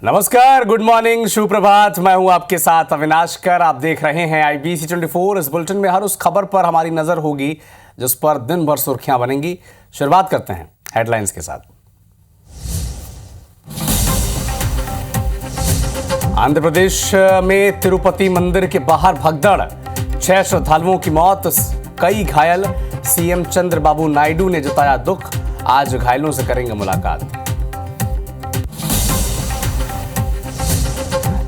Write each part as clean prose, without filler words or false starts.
नमस्कार, good morning, सुप्रभात। मैं हूं आपके साथ अविनाश कर। आप देख रहे हैं IBC 24। इस बुलेटिन में हर उस खबर पर हमारी नजर होगी जिस पर दिन भर सुर्खियां बनेंगी। शुरुआत करते हैं हेडलाइंस के साथ। आंध्र प्रदेश में तिरुपति मंदिर के बाहर भगदड़, 6 श्रद्धालुओं की मौत, कई घायल। CM चंद्रबाबू नायडू ने जताया दुख। आज घायलों से करेंगे मुलाकात।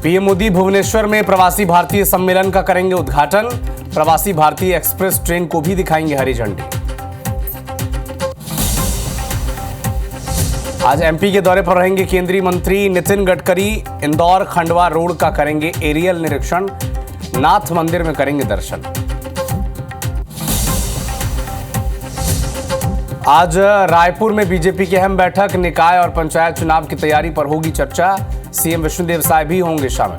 PM मोदी भुवनेश्वर में प्रवासी भारतीय सम्मेलन का करेंगे उद्घाटन। प्रवासी भारतीय एक्सप्रेस ट्रेन को भी दिखाएंगे हरी झंडी। आज MP के दौरे पर रहेंगे केंद्रीय मंत्री नितिन गडकरी। इंदौर खंडवा रोड का करेंगे एरियल निरीक्षण। नाथ मंदिर में करेंगे दर्शन। आज रायपुर में बीजेपी की अहम बैठक, निकाय और पंचायत चुनाव की तैयारी पर होगी चर्चा। CM विष्णुदेव साय भी होंगे शामिल।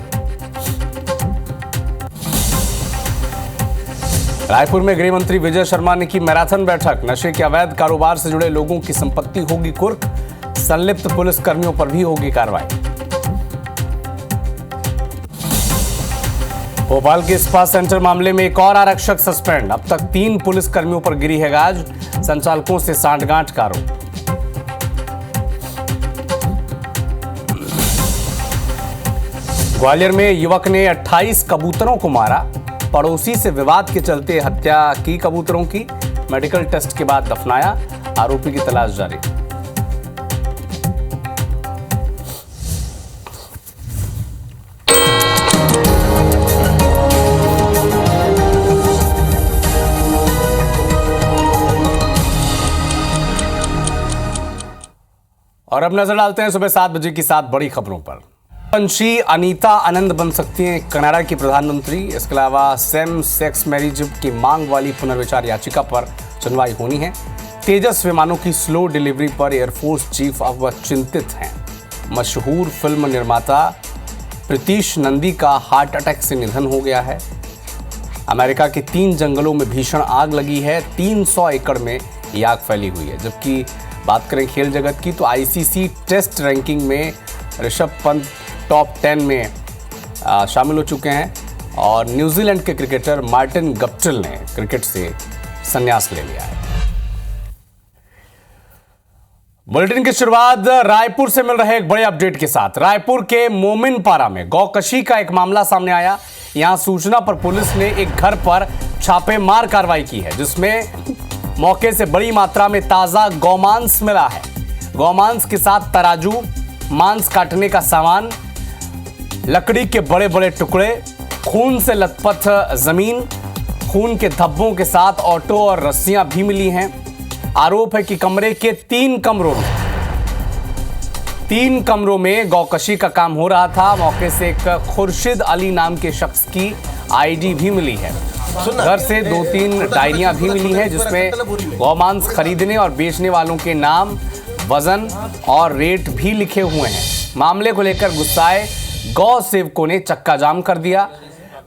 रायपुर में गृह मंत्री विजय शर्मा ने की मैराथन बैठक। नशे के अवैध कारोबार से जुड़े लोगों की संपत्ति होगी कुर्क। संलिप्त पुलिस कर्मियों पर भी होगी कार्रवाई। भोपाल के स्पा सेंटर मामले में एक और आरक्षक सस्पेंड। अब तक 3 पुलिस कर्मियों पर गिरी है गाज। संचालकों से सांठगांठ का आरोप। ग्वालियर में युवक ने 28 कबूतरों को मारा। पड़ोसी से विवाद के चलते हत्या की कबूतरों की। मेडिकल टेस्ट के बाद दफनाया। आरोपी की तलाश जारी। और अब नजर डालते हैं सुबह 7 बजे की 7 बड़ी खबरों पर। पंछी अनीता आनंद बन सकती हैं कनाडा की प्रधानमंत्री। इसके अलावा सेम सेक्स मैरिज की मांग वाली पुनर्विचार याचिका पर सुनवाई होनी है। तेजस विमानों की स्लो डिलीवरी पर एयरफोर्स चीफ अब चिंतित हैं। मशहूर फिल्म निर्माता प्रीतीश नंदी का हार्ट अटैक से निधन हो गया है। अमेरिका के 3 जंगलों में भीषण आग लगी है। 300 एकड़ में ये आग फैली हुई है। जबकि बात करें खेल जगत की तो ICC टेस्ट रैंकिंग में ऋषभ पंत टॉप 10 में शामिल हो चुके हैं और न्यूजीलैंड के क्रिकेटर मार्टिन गप्टिल ने क्रिकेट से संन्यास ले लिया है। बुलेटिन की शुरुआत रायपुर से मिल रहे एक बड़े अपडेट के साथ। रायपुर के मोमिनपारा में गौकशी का एक मामला सामने आया। यहां सूचना पर पुलिस ने एक घर पर छापेमार कार्रवाई की है, जिसमें मौके से बड़ी मात्रा में ताजा गौमांस मिला है। गौमांस के साथ तराजू, मांस काटने का सामान, लकड़ी के बड़े बड़े टुकड़े, खून से लथपथ जमीन, खून के धब्बों के साथ ऑटो और रस्सियां भी मिली हैं। आरोप है कि कमरे के 3 कमरों में गौकशी का काम हो रहा था। मौके से एक खुर्शीद अली नाम के शख्स की ID भी मिली है। घर से 2-3 डायरियां भी मिली हैं, जिसमें गौमांस खरीदने और बेचने वालों के नाम, वजन और रेट भी लिखे हुए हैं। मामले को लेकर गुस्साए गौ सेवकों ने चक्का जाम कर दिया।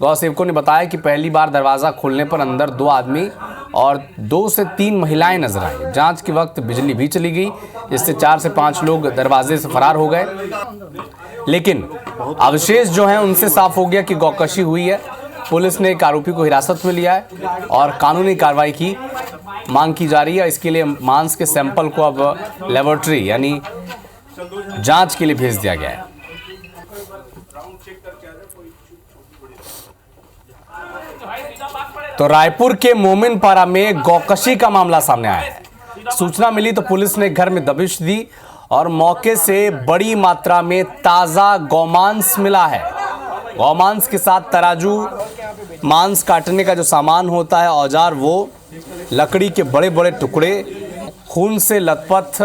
गौ सेवकों ने बताया कि पहली बार दरवाजा खोलने पर अंदर 2 आदमी और 2 से 3 महिलाएं नजर आई। जांच के वक्त बिजली भी चली गई, जिससे 4 से 5 लोग दरवाजे से फरार हो गए। लेकिन अवशेष जो हैं उनसे साफ हो गया कि गौकशी हुई है। पुलिस ने एक आरोपी को हिरासत में लिया है और कानूनी कार्रवाई की मांग की जा रही है। इसके लिए मांस के सैंपल को अब लेबोरेटरी यानी जांच के लिए भेज दिया गया है। तो रायपुर के मोमिनपारा में गौकशी का मामला सामने आया है। सूचना मिली तो पुलिस ने घर में दबिश दी और मौके से बड़ी मात्रा में ताजा गौमांस मिला है। गौमांस के साथ तराजू, मांस काटने का जो सामान होता है, औजार, वो लकड़ी के बड़े बड़े टुकड़े, खून से लथपथ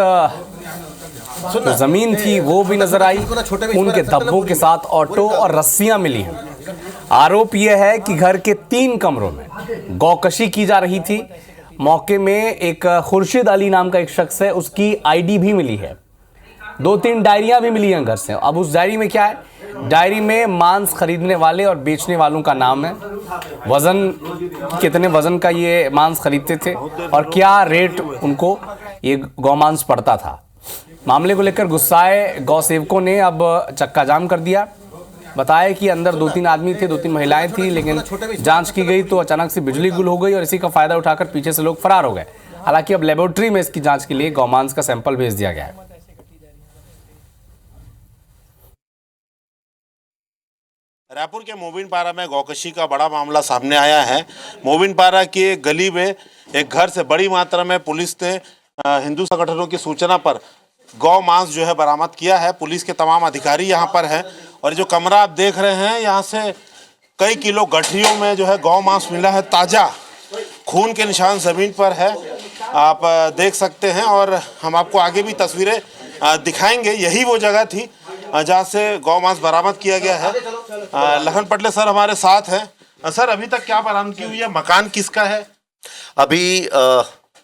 जो जमीन थी वो भी नजर आई। खून के धब्बों के साथ ऑटो और रस्सियां मिली हैं। आरोप यह है कि घर के 3 कमरों में गौकशी की जा रही थी। मौके में एक खुर्शीद अली नाम का एक शख्स है, उसकी ID भी मिली है। 2-3 डायरियां भी मिली हैं घर से। अब उस डायरी में क्या है? डायरी में मांस खरीदने वाले और बेचने वालों का नाम है, वजन, कितने वजन का ये मांस खरीदते थे और क्या रेट उनको ये गौमांस पड़ता था। मामले को लेकर गुस्साए गौ सेवकों ने अब चक्का जाम कर दिया। बताया कि अंदर 2-3 आदमी थे, 2-3 महिलाएं थी, लेकिन जांच की गई तो अचानक से बिजली गुल हो गई और इसी का फायदा उठाकर पीछे से लोग फरार हो गए। हालांकि अब लेबोरेटरी में इसकी जांच के लिए गौमांस का सैंपल भेज दिया गया है। रायपुर के मोबिनपारा में गौकशी का बड़ा मामला सामने आया है। मोबिनपारा की एक गली में एक घर से बड़ी मात्रा में पुलिस ने हिंदू संगठनों की सूचना पर गौ मांस जो है बरामद किया है। पुलिस के तमाम अधिकारी यहाँ पर हैं और जो कमरा आप देख रहे हैं, यहाँ से कई किलो गठरियों में जो है गौ मांस मिला है। ताज़ा खून के निशान ज़मीन पर है, आप देख सकते हैं और हम आपको आगे भी तस्वीरें दिखाएंगे। यही वो जगह थी जहाँ से गौ मांस बरामद किया गया है। लखन पटले सर हमारे साथ हैं। सर, अभी तक क्या बरामदगी हुई है? मकान किसका है? अभी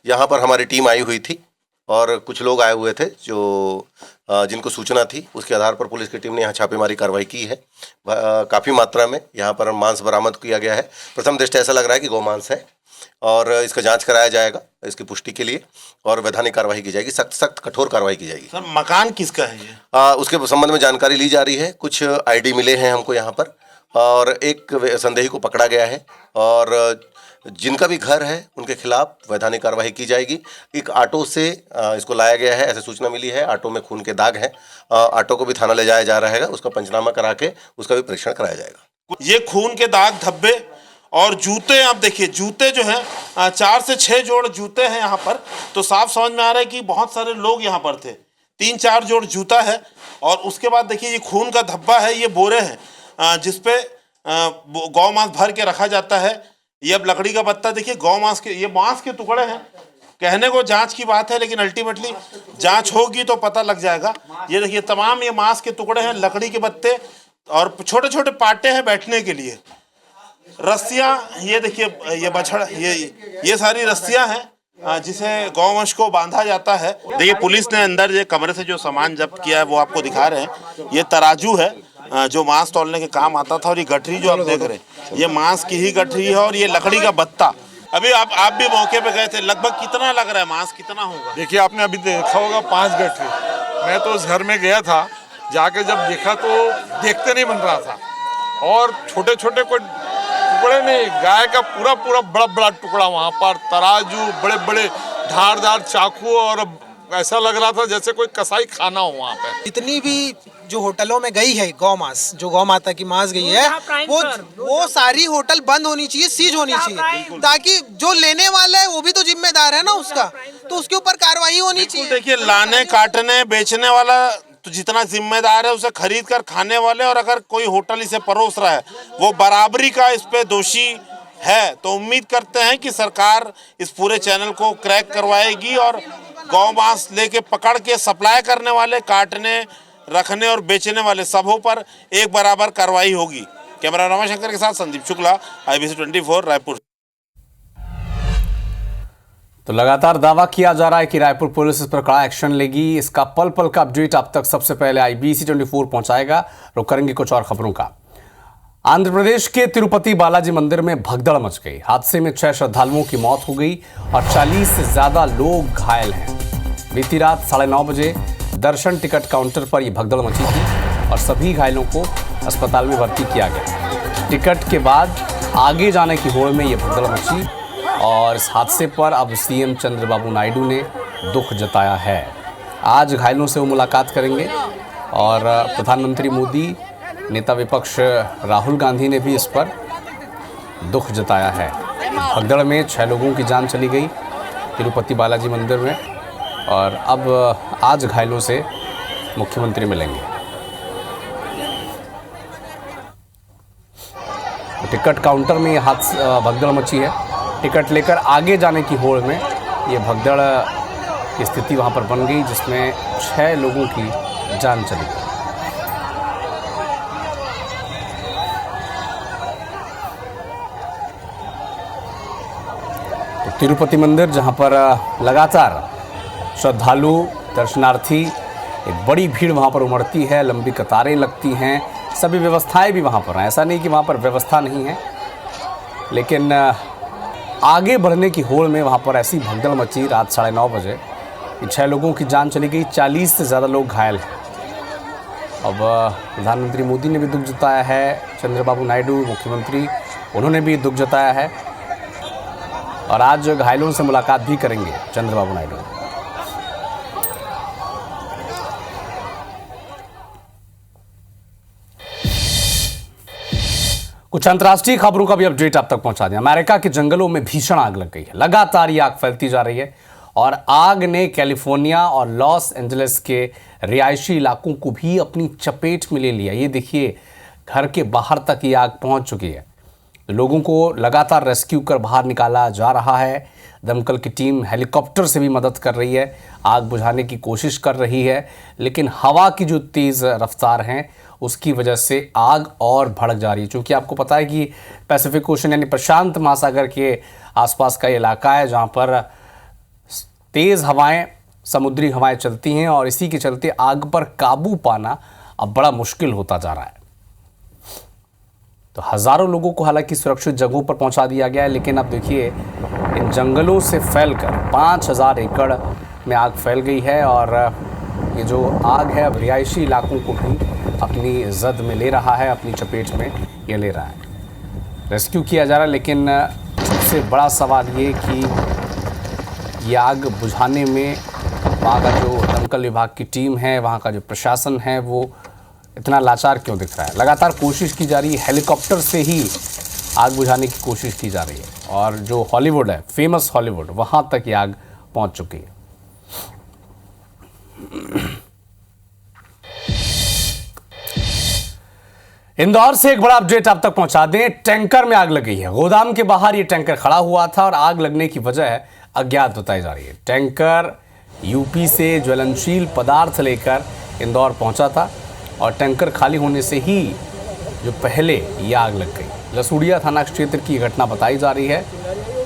यहाँ पर हमारी टीम आई हुई थी और कुछ लोग आए हुए थे जो जिनको सूचना थी, उसके आधार पर पुलिस की टीम ने यहाँ छापेमारी कार्रवाई की है। काफ़ी मात्रा में यहाँ पर मांस बरामद किया गया है। प्रथम दृष्टया ऐसा लग रहा है कि गौ मांस है और इसका जांच कराया जाएगा इसकी पुष्टि के लिए और वैधानिक कार्रवाई की जाएगी, सख्त कठोर कार्रवाई की जाएगी। सर, मकान किसका है ये? उसके संबंध में जानकारी ली जा रही है। कुछ आईडी मिले हैं हमको यहाँ पर और एक संदेही को पकड़ा गया है और जिनका भी घर है उनके खिलाफ वैधानिक कार्रवाई की जाएगी। एक ऑटो से इसको लाया गया है, ऐसे सूचना मिली है। ऑटो में खून के दाग हैं। ऑटो को भी थाना ले जाया जा रहा है, उसका पंचनामा करा के उसका भी परीक्षण कराया जाएगा। ये खून के दाग, धब्बे और जूते, आप देखिए जूते जो हैं 4 से 6 जोड़ जूते हैं यहाँ पर। तो साफ समझ में आ रहा है कि बहुत सारे लोग यहाँ पर थे। 3-4 जोड़ जूता है और उसके बाद देखिए ये खून का धब्बा है। ये बोरे हैं जिसपे गौ मांस भर के रखा जाता है। ये अब लकड़ी का पत्ता, देखिए गौ मांस के, ये मांस के टुकड़े हैं। कहने को जांच की बात है, लेकिन अल्टीमेटली जांच होगी तो पता लग जाएगा। ये देखिए तमाम ये मांस के टुकड़े हैं, लकड़ी के पत्ते और छोटे छोटे पाटे हैं बैठने के लिए। रस्सियाँ, ये देखिए ये बछड़, ये सारी रस्सियाँ हैं जिसे गौवंश को बांधा जाता है। देखिए पुलिस ने अंदर ये कमरे से जो सामान जब्त किया है वो आपको दिखा रहे हैं। ये तराजू है जो मांस तौलने के काम आता था और ये गठरी जो आप देख रहे हैं ये मांस की ही गठरी है और ये लकड़ी का बत्ता। अभी आप भी मौके पे गए थे, लगभग कितना लग रहा है, मांस कितना होगा? देखिए आपने अभी देखा होगा 5 गठरी। मैं तो उस घर में गया था, जाके जब देखा तो देखते नहीं बन रहा था और छोटे छोटे कोई टुकड़े नहीं, गाय का पूरा पूरा बड़ा बड़ा टुकड़ा वहाँ पर, तराजू, बड़े बड़े धारदार चाकू और ऐसा लग रहा था जैसे कोई कसाई खाना हो वहाँ पे। जितनी भी जो होटलों में गई है गौ मांस, जो गौ माता की मांस गई है, वो सारी होटल बंद होनी चाहिए, सीज होनी चाहिए, ताकि जो लेने वाला है वो भी तो जिम्मेदार है ना उसका, तो उसके ऊपर कार्रवाई होनी चाहिए। देखिए लाने, काटने, बेचने वाला तो जितना जिम्मेदार है उसे खरीद कर खाने वाले, और अगर कोई होटल इसे परोस रहा है वो बराबरी का इस पे दोषी है। तो उम्मीद करते हैं कि सरकार इस पूरे चैनल को क्रैक करवाएगी और गौ मांस लेके पकड़ के सप्लाई करने वाले, काटने, रखने और बेचने वाले सबों पर एक बराबर कार्रवाई होगी। कैमरा रमाशंकर के साथ संदीप शुक्ला, IBC 24 रायपुर। तो लगातार दावा किया जा रहा है कि रायपुर पुलिस इस पर कड़ा एक्शन लेगी। इसका पल पल का अपडेट आप तक सबसे पहले IBC 24 पहुंचाएगा। रुक करेंगे कुछ और खबरों का। आंध्र प्रदेश के तिरुपति बालाजी मंदिर में भगदड़ मच गई। हादसे में 6 श्रद्धालुओं की मौत हो गई और 40 से ज्यादा लोग घायल हैं। बीती रात 9:30 बजे दर्शन टिकट काउंटर पर यह भगदड़ मची थी और सभी घायलों को अस्पताल में भर्ती किया गया। टिकट के बाद आगे जाने की होड़ में यह भगदड़ मची और इस हादसे पर अब CM चंद्रबाबू नायडू ने दुख जताया है। आज घायलों से वो मुलाकात करेंगे और प्रधानमंत्री मोदी, नेता विपक्ष राहुल गांधी ने भी इस पर दुख जताया है। भगदड़ में 6 लोगों की जान चली गई तिरुपति बालाजी मंदिर में और अब आज घायलों से मुख्यमंत्री मिलेंगे। टिकट काउंटर में यह भगदड़ मची है। टिकट लेकर आगे जाने की होड़ में ये भगदड़ की स्थिति वहां पर बन गई, जिसमें 6 लोगों की जान चली गई। तो तिरुपति मंदिर, जहां पर लगातार श्रद्धालु, दर्शनार्थी, एक बड़ी भीड़ वहां पर उमड़ती है, लंबी कतारें लगती हैं, सभी व्यवस्थाएं भी वहां पर हैं। ऐसा नहीं कि वहां पर व्यवस्था नहीं है, लेकिन आगे बढ़ने की होड़ में वहाँ पर ऐसी भगदड़ मची रात 9:30 बजे 6 लोगों की जान चली गई, 40 से ज़्यादा लोग घायल हैं। अब प्रधानमंत्री मोदी ने भी दुख जताया है, चंद्रबाबू नायडू मुख्यमंत्री उन्होंने भी दुख जताया है और आज घायलों से मुलाकात भी करेंगे चंद्रबाबू नायडू। कुछ अंतर्राष्ट्रीय खबरों का भी अपडेट आप तक पहुंचा दें। अमेरिका के जंगलों में भीषण आग लग गई है। लगातार ये आग फैलती जा रही है और आग ने कैलिफोर्निया और लॉस एंजलिस के रिहायशी इलाकों को भी अपनी चपेट में ले लिया। ये देखिए, घर के बाहर तक ये आग पहुंच चुकी है। लोगों को लगातार रेस्क्यू कर बाहर निकाला जा रहा है। दमकल की टीम हेलीकॉप्टर से भी मदद कर रही है, आग बुझाने की कोशिश कर रही है, लेकिन हवा की जो तेज़ रफ्तार है उसकी वजह से आग और भड़क जा रही है। क्योंकि आपको पता है कि पैसिफिक ओशन यानी प्रशांत महासागर के आसपास का इलाका है जहाँ पर तेज़ हवाएं, समुद्री हवाएं चलती हैं और इसी के चलते आग पर काबू पाना अब बड़ा मुश्किल होता जा रहा है। तो हज़ारों लोगों को हालांकि सुरक्षित जगहों पर पहुंचा दिया गया है, लेकिन अब देखिए इन जंगलों से फैलकर 5000 एकड़ में आग फैल गई है और ये जो आग है अब रिहायशी इलाकों को भी अपनी जद में ले रहा है, अपनी चपेट में ये ले रहा है। रेस्क्यू किया जा रहा है, लेकिन सबसे बड़ा सवाल ये कि ये आग बुझाने में वहाँ का जो दमकल विभाग की टीम है, वहाँ का जो प्रशासन है, वो इतना लाचार क्यों दिख रहा है। लगातार कोशिश की जा रही है, हेलीकॉप्टर से ही आग बुझाने की कोशिश की जा रही है और जो हॉलीवुड है, फेमस हॉलीवुड, वहाँ तक ये आग पहुँच चुकी है। इंदौर से एक बड़ा अपडेट आप तक पहुंचा दें। टैंकर में आग लग गई है। गोदाम के बाहर ये टैंकर खड़ा हुआ था और आग लगने की वजह अज्ञात बताई जा रही है। टैंकर यूपी से ज्वलनशील पदार्थ लेकर इंदौर पहुंचा था और टैंकर खाली होने से ही जो पहले ये आग लग गई। लसूड़िया थाना क्षेत्र की घटना बताई जा रही है।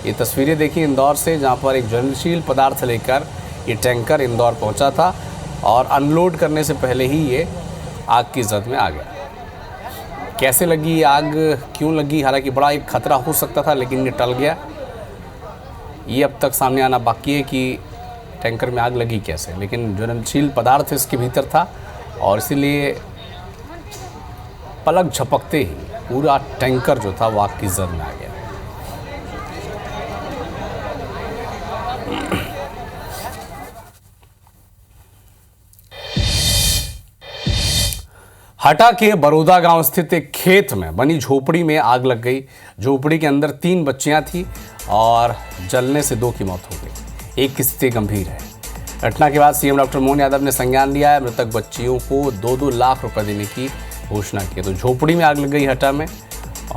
ये तस्वीरें देखिए इंदौर से, जहां पर एक ज्वलनशील पदार्थ लेकर ये टैंकर इंदौर पहुंचा था और अनलोड करने से पहले ही ये आग की जद में आ गया। कैसे लगी आग, क्यों लगी, हालांकि बड़ा एक खतरा हो सकता था, लेकिन ये टल गया। ये अब तक सामने आना बाकी है कि टैंकर में आग लगी कैसे, लेकिन ज्वलनशील पदार्थ इसके भीतर था और इसीलिए पलक झपकते ही पूरा टैंकर जो था वो आग की जद में आ गया। हटा के बरोदा गांव स्थित एक खेत में बनी झोपड़ी में आग लग गई। झोपड़ी के अंदर 3 बच्चियां थी और जलने से 2 की मौत हो गई। एक की स्थिति गंभीर है। घटना के बाद सीएम डॉक्टर मोहन यादव ने संज्ञान लिया है। मृतक बच्चियों को 2-2 लाख रुपए देने की घोषणा की। तो झोपड़ी में आग लग गई हटा में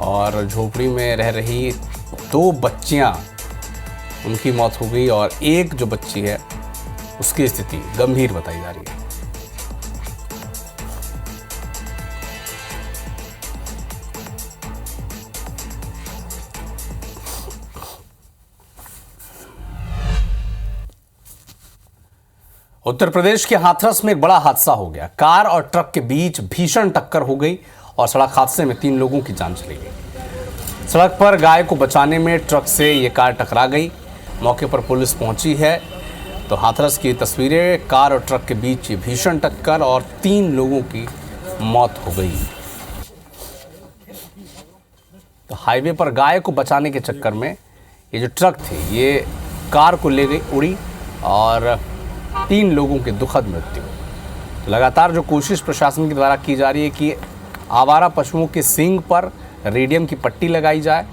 और झोपड़ी में रह रही 2 बच्चियां, उनकी मौत हो गई और एक जो बच्ची है उसकी स्थिति गंभीर बताई जा रही है। उत्तर प्रदेश के हाथरस में एक बड़ा हादसा हो गया। कार और ट्रक के बीच भीषण टक्कर हो गई और सड़क हादसे में 3 लोगों की जान चली गई। सड़क पर गाय को बचाने में ट्रक से ये कार टकरा गई। मौके पर पुलिस पहुंची है। तो हाथरस की तस्वीरें, कार और ट्रक के बीच ये भीषण टक्कर और 3 लोगों की मौत हो गई। तो हाईवे पर गाय को बचाने के चक्कर में ये जो ट्रक थी ये कार को ले गई, उड़ी और 3 लोगों की दुखद मृत्यु। तो लगातार जो कोशिश प्रशासन के द्वारा की जा रही है कि आवारा पशुओं के सींग पर रेडियम की पट्टी लगाई जाए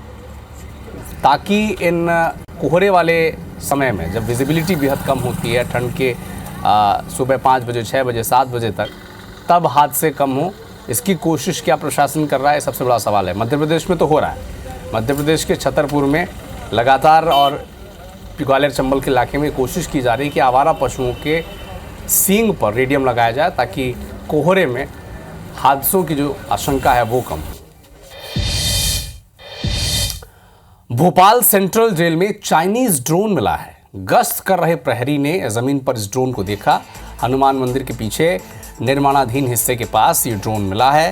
ताकि इन कोहरे वाले समय में जब विजिबिलिटी बेहद कम होती है, ठंड के सुबह 5 बजे, 6 बजे, 7 बजे तक, तब हादसे कम हो। इसकी कोशिश क्या प्रशासन कर रहा है, सबसे बड़ा सवाल है। मध्य प्रदेश में तो हो रहा है। मध्य प्रदेश के छतरपुर में लगातार और ग्वालियर चंबल के इलाके में कोशिश की जा रही है कि आवारा पशुओं के सींग पर रेडियम लगाया जाए ताकि कोहरे में हादसों की जो आशंका है वो कम हो। भोपाल सेंट्रल जेल में चाइनीज ड्रोन मिला है। गश्त कर रहे प्रहरी ने जमीन पर इस ड्रोन को देखा। हनुमान मंदिर के पीछे निर्माणाधीन हिस्से के पास ये ड्रोन मिला है।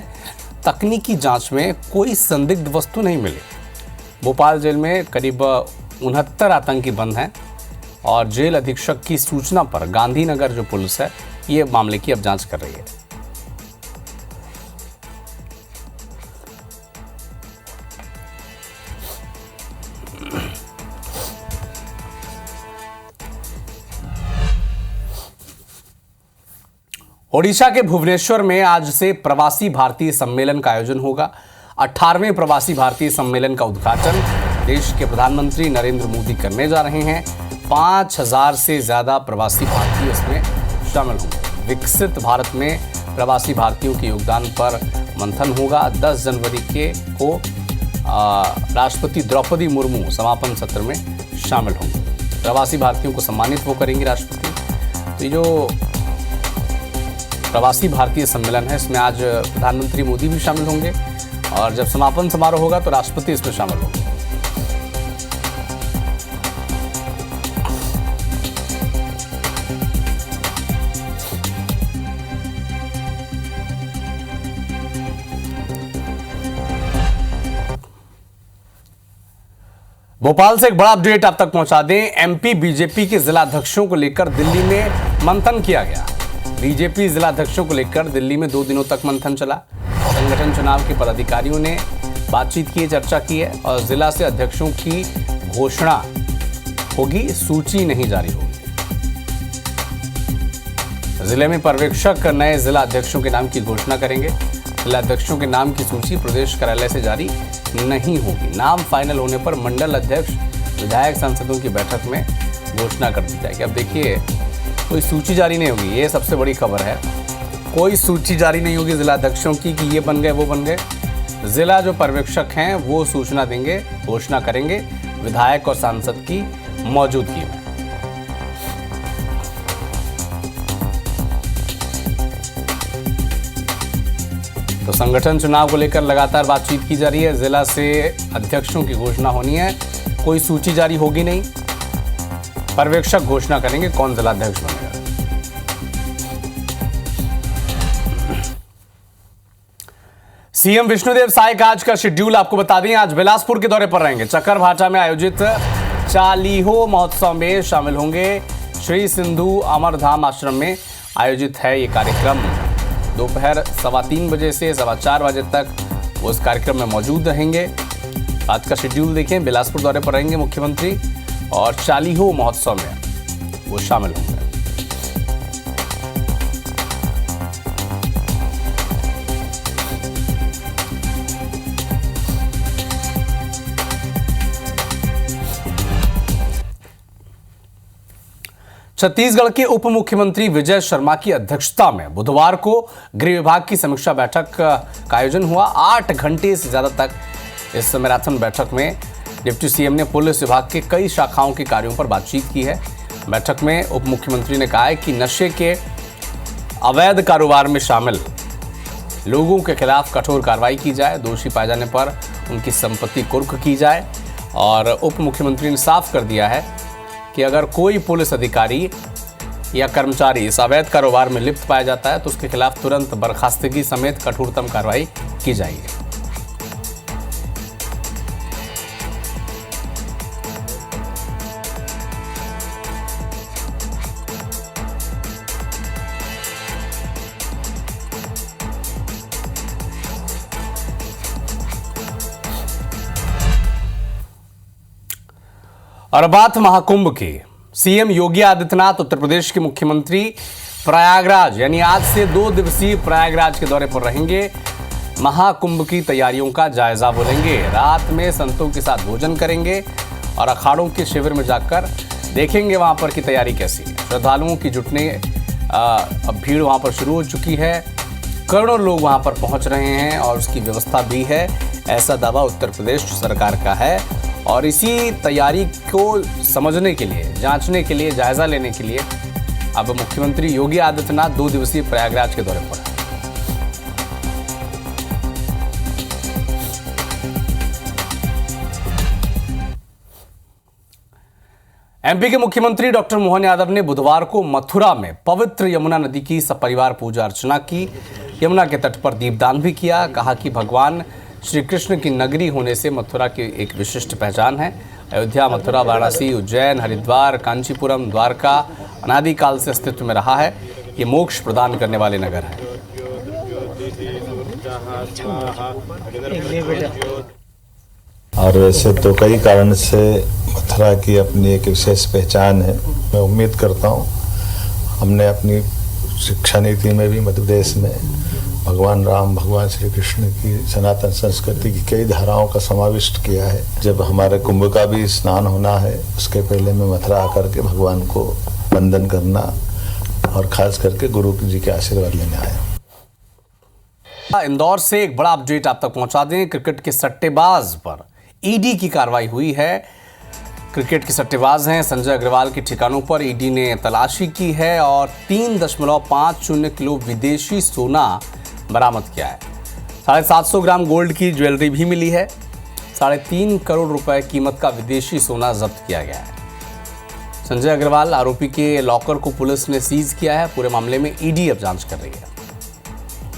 तकनीकी जांच में कोई संदिग्ध वस्तु नहीं मिली। भोपाल जेल में करीब 69 आतंकी बंद हैं। और जेल अधीक्षक की सूचना पर गांधीनगर जो पुलिस है ये मामले की अब जांच कर रही है। ओडिशा के भुवनेश्वर में आज से प्रवासी भारतीय सम्मेलन का आयोजन होगा। 18वें प्रवासी भारतीय सम्मेलन का उद्घाटन देश के प्रधानमंत्री नरेंद्र मोदी करने जा रहे हैं। 5000 से ज्यादा प्रवासी भारतीय इसमें शामिल होंगे। विकसित भारत में प्रवासी भारतीयों के योगदान पर मंथन होगा। 10 जनवरी को राष्ट्रपति द्रौपदी मुर्मू समापन सत्र में शामिल होंगे। प्रवासी भारतीयों को सम्मानित वो करेंगे राष्ट्रपति। तो ये जो प्रवासी भारतीय सम्मेलन है इसमें आज प्रधानमंत्री मोदी भी शामिल होंगे और जब समापन समारोह होगा तो राष्ट्रपति इसमें शामिल होंगे। भोपाल से एक बड़ा अपडेट आप तक पहुंचा दें। एमपी बीजेपी के जिलाध्यक्षों को लेकर दिल्ली में मंथन किया गया। बीजेपी जिलाध्यक्षों को लेकर दिल्ली में 2 दिनों तक मंथन चला। संगठन चुनाव के पदाधिकारियों ने बातचीत की, चर्चा की है और जिला से अध्यक्षों की घोषणा होगी, सूची नहीं जारी होगी। जिले में पर्यवेक्षक नए जिला अध्यक्षों के नाम की घोषणा करेंगे। जिला अध्यक्षों के नाम की सूची प्रदेश कार्यालय से जारी नहीं होगी। नाम फाइनल होने पर मंडल अध्यक्ष, विधायक, सांसदों की बैठक में घोषणा कर दी जाएगी। अब देखिए, कोई सूची जारी नहीं होगी, ये सबसे बड़ी खबर है। कोई सूची जारी नहीं होगी जिला अध्यक्षों की कि ये बन गए वो बन गए। जिला जो पर्यवेक्षक हैं वो सूचना देंगे, घोषणा करेंगे विधायक और सांसद की मौजूदगी में। तो संगठन चुनाव को लेकर लगातार बातचीत की जा रही है। जिला से अध्यक्षों की घोषणा होनी है, कोई सूची जारी होगी नहीं। पर्यवेक्षक घोषणा करेंगे कौन जिलाध्यक्ष बनेगा। सीएम विष्णुदेव साय का आज का शेड्यूल आपको बता दें। आज बिलासपुर के दौरे पर रहेंगे। चकरभाटा में आयोजित चालीहो महोत्सव में शामिल होंगे। श्री सिंधु अमरधाम आश्रम में आयोजित है ये कार्यक्रम। दोपहर 3:15 बजे से 4:15 बजे तक वो इस कार्यक्रम में मौजूद रहेंगे। आज का शेड्यूल देखें, बिलासपुर दौरे पर रहेंगे मुख्यमंत्री और चालीहो महोत्सव में वो शामिल होंगे। छत्तीसगढ़ के उप मुख्यमंत्री विजय शर्मा की अध्यक्षता में बुधवार को गृह विभाग की समीक्षा बैठक का आयोजन हुआ। 8 घंटे से ज्यादा तक इस मैराथन बैठक में डिप्टी सीएम ने पुलिस विभाग के कई शाखाओं के कार्यों पर बातचीत की है। बैठक में उप मुख्यमंत्री ने कहा है कि नशे के अवैध कारोबार में शामिल लोगों के खिलाफ कठोर कार्रवाई की जाए, दोषी पाए जाने पर उनकी संपत्ति कुर्क की जाए। और उप मुख्यमंत्री ने साफ कर दिया है कि अगर कोई पुलिस अधिकारी या कर्मचारी इस अवैध कारोबार में लिप्त पाया जाता है तो उसके खिलाफ तुरंत बर्खास्तगी समेत कठोरतम कार्रवाई की जाएगी। और बात महाकुंभ की। सीएम योगी आदित्यनाथ उत्तर प्रदेश के मुख्यमंत्री प्रयागराज यानी आज से 2 दिवसीय प्रयागराज के दौरे पर रहेंगे। महाकुंभ की तैयारियों का जायजा वो लेंगे। रात में संतों के साथ भोजन करेंगे और अखाड़ों के शिविर में जाकर देखेंगे वहां पर की तैयारी कैसी है। श्रद्धालुओं की जुटने अब भीड़ वहां पर शुरू हो चुकी है। करोड़ों लोग वहां पर पहुंच रहे हैं और उसकी व्यवस्था भी है, ऐसा दावा उत्तर प्रदेश सरकार का है। और इसी तैयारी को समझने के लिए, जांचने के लिए, जायजा लेने के लिए अब मुख्यमंत्री योगी आदित्यनाथ 2 दिवसीय प्रयागराज के दौरे पर हैं। एमपी के मुख्यमंत्री डॉक्टर मोहन यादव ने बुधवार को मथुरा में पवित्र यमुना नदी की सपरिवार पूजा अर्चना की। यमुना के तट पर दीपदान भी किया। कहा कि भगवान श्री कृष्ण की नगरी होने से मथुरा की एक विशिष्ट पहचान है अयोध्या, मथुरा, वाराणसी, उज्जैन, हरिद्वार, कांचीपुरम, द्वारका अनादिकाल से अस्तित्व में रहा है। ये मोक्ष प्रदान करने वाले नगर हैं। और वैसे तो कई कारण से मथुरा की अपनी एक विशेष पहचान है। मैं उम्मीद करता हूँ हमने अपनी शिक्षा नीति में भी मध्य प्रदेश में भगवान राम, भगवान श्री कृष्ण की सनातन संस्कृति की कई धाराओं का समाविष्ट किया है। जब हमारे कुंभ का भी स्नान होना है, उसके पहले मैं मथुरा आकर के भगवान को वंदन करना और खास करके गुरु जी के आशीर्वाद लेने आया। इंदौर से एक बड़ा अपडेट आप तक पहुंचा दें। क्रिकेट के सट्टेबाज पर ईडी की कार्रवाई हुई है। क्रिकेट के सट्टेबाज हैं संजय अग्रवाल के ठिकानों पर ईडी ने तलाशी की है और 3.50 किलो विदेशी सोना बरामद किया है। 750 ग्राम गोल्ड की ज्वेलरी भी मिली है। 3.5 करोड़ रुपए कीमत का विदेशी सोना जब्त किया गया है। संजय अग्रवाल आरोपी के लॉकर को पुलिस ने सीज किया है। पूरे मामले में ईडी अब जांच कर रही है।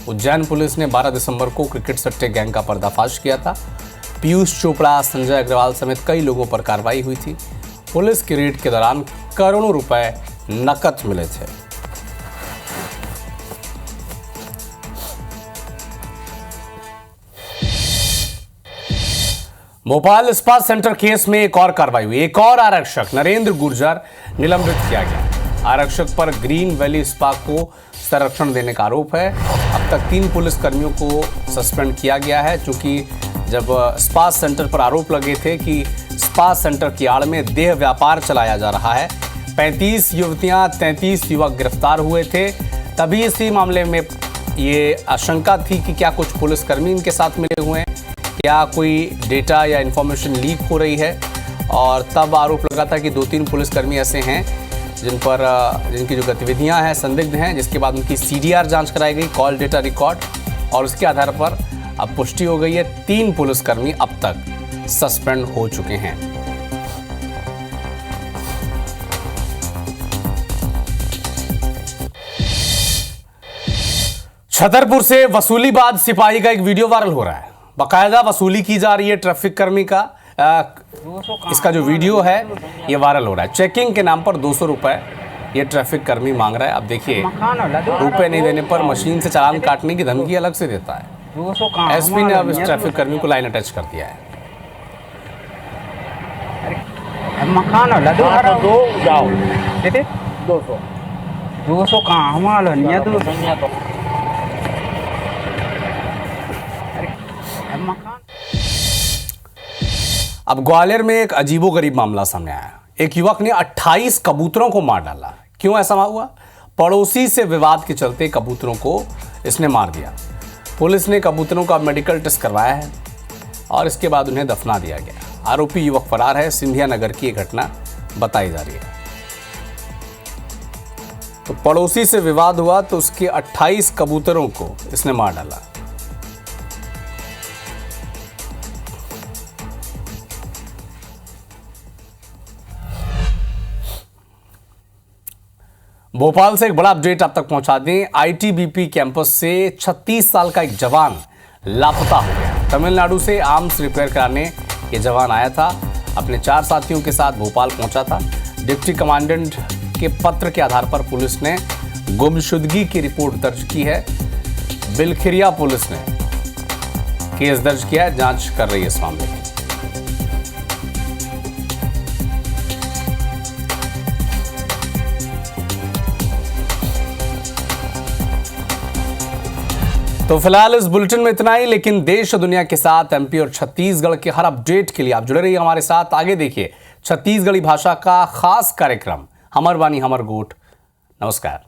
उज्जैन पुलिस ने 12 दिसंबर को क्रिकेट सट्टे गैंग का पर्दाफाश किया था। पीयूष चोपड़ा, संजय अग्रवाल समेत कई लोगों पर कार्रवाई हुई थी। पुलिस की रेड के दौरान करोड़ों रुपए नकद मिले थे। भोपाल इस्पात सेंटर केस में एक और कार्रवाई हुई। एक और आरक्षक नरेंद्र गुर्जर निलंबित किया गया। आरक्षक पर ग्रीन वैली स्पा को संरक्षण देने का आरोप है। अब तक 3 पुलिसकर्मियों को सस्पेंड किया गया है, क्योंकि जब स्पा सेंटर पर आरोप लगे थे कि स्पा सेंटर की आड़ में देह व्यापार चलाया जा रहा है। 35 युवतियां, 33 युवक गिरफ्तार हुए थे। तभी इसी मामले में ये आशंका थी कि क्या कुछ पुलिसकर्मी इनके साथ मिले हुए हैं, क्या कोई डेटा या इंफॉर्मेशन लीक हो रही है। और तब आरोप लगा था कि 2-3 पुलिसकर्मी ऐसे हैं जिनकी जो गतिविधियां हैं संदिग्ध हैं, जिसके बाद उनकी CDR जांच कराई गई, कॉल डेटा रिकॉर्ड, और उसके आधार पर अब पुष्टि हो गई है 3 पुलिसकर्मी अब तक सस्पेंड हो चुके हैं। छतरपुर से वसूलीबाज सिपाही का एक वीडियो वायरल हो रहा है। बाकायदा वसूली की जा रही है ट्रैफिक कर्मी का। इसका जो वीडियो है ये वायरल हो रहा है। चेकिंग के नाम पर 200 रुपए ये ट्रैफिक कर्मी मांग रहा है। अब देखिए, रुपए नहीं देने पर मशीन से चालान काटने की धमकी अलग से देता है। एसपी ने अब इस ट्रैफिक कर्मी को लाइन अटैच कर दिया है। मखाना लड्डू दो जाओ 200 कहाँ हमारा नहीं है। अब ग्वालियर में एक अजीबोगरीब मामला सामने आया। एक युवक ने 28 कबूतरों को मार डाला। क्यों ऐसा हुआ? पड़ोसी से विवाद के चलते कबूतरों को इसने मार दिया। पुलिस ने कबूतरों का मेडिकल टेस्ट करवाया है और इसके बाद उन्हें दफना दिया गया। आरोपी युवक फरार है। सिंधिया नगर की यह घटना बताई जा रही है। तो पड़ोसी से विवाद हुआ तो उसके 28 कबूतरों को इसने मार डाला। भोपाल से एक बड़ा अपडेट आप तक पहुंचा दें। ITBP कैंपस से 36 साल का एक जवान लापता हो गया। तमिलनाडु से आर्म्स रिपेयर कराने ये जवान आया था। अपने 4 साथियों के साथ भोपाल पहुंचा था। डिप्टी कमांडेंट के पत्र के आधार पर पुलिस ने गुमशुदगी की रिपोर्ट दर्ज की है। बिलखिरिया पुलिस ने केस दर्ज किया है, जांच कर रही है इस मामले में। तो फिलहाल इस बुलेटिन में इतना ही, लेकिन देश और दुनिया के साथ MP और छत्तीसगढ़ के हर अपडेट के लिए आप जुड़े रहिए हमारे साथ। आगे देखिए छत्तीसगढ़ी भाषा का खास कार्यक्रम हमर बानी हमर गोठ। नमस्कार।